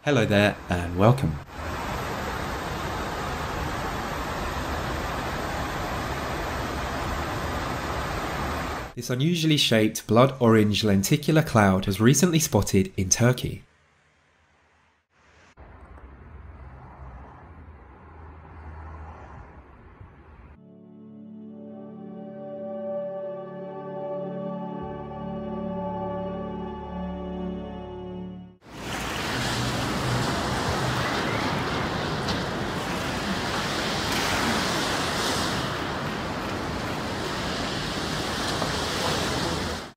Hello there and welcome. This unusually shaped blood orange lenticular cloud was recently spotted in Turkey.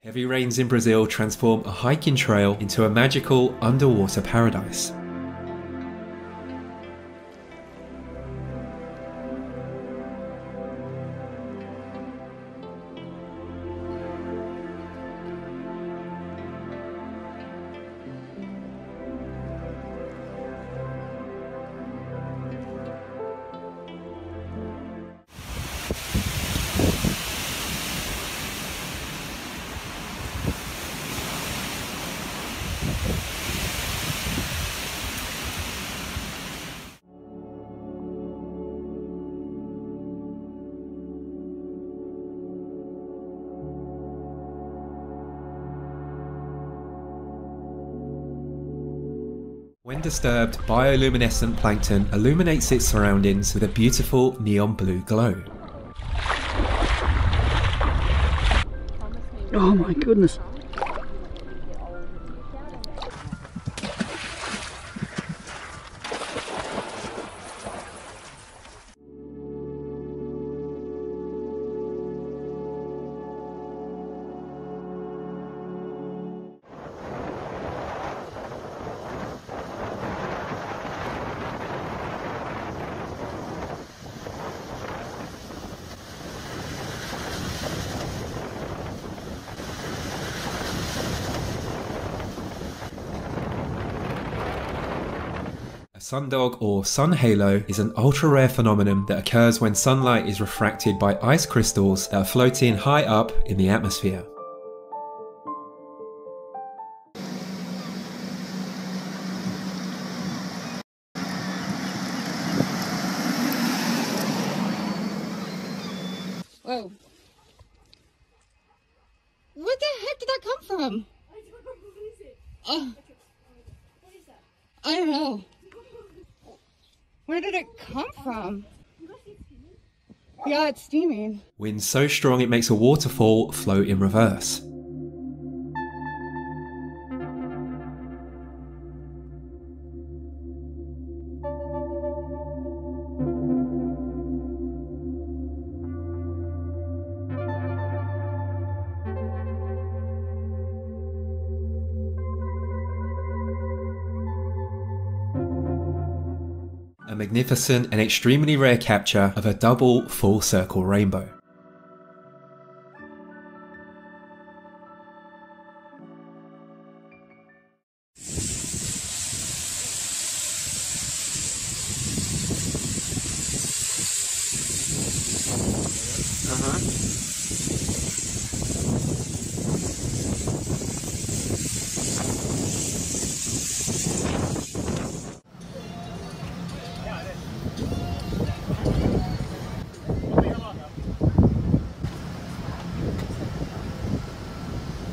Heavy rains in Brazil transform a hiking trail into a magical underwater paradise. When disturbed, bioluminescent plankton illuminates its surroundings with a beautiful neon blue glow. Oh my goodness. A sundog or sun halo is an ultra-rare phenomenon that occurs when sunlight is refracted by ice crystals that are floating high up in the atmosphere. Whoa. What the heck did that come from? I don't know. What is it? What is that? I don't know. Where did it come from? Yeah, it's steaming. Wind so strong it makes a waterfall float in reverse. A magnificent and extremely rare capture of a double full circle rainbow.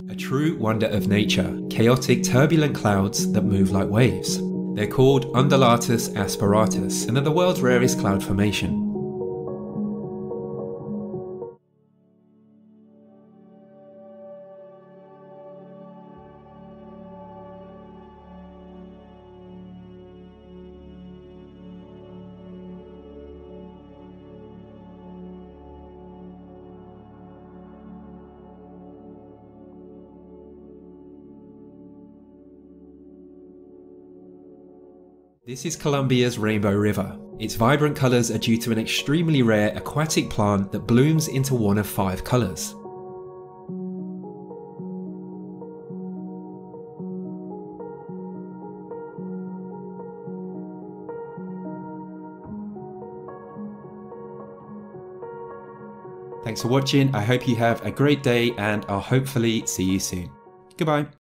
A true wonder of nature, chaotic turbulent clouds that move like waves. They're called undulatus asperatus and are the world's rarest cloud formation. This is Colombia's Rainbow River. Its vibrant colours are due to an extremely rare aquatic plant that blooms into one of 5 colours. Thanks for watching, I hope you have a great day and I'll hopefully see you soon. Goodbye.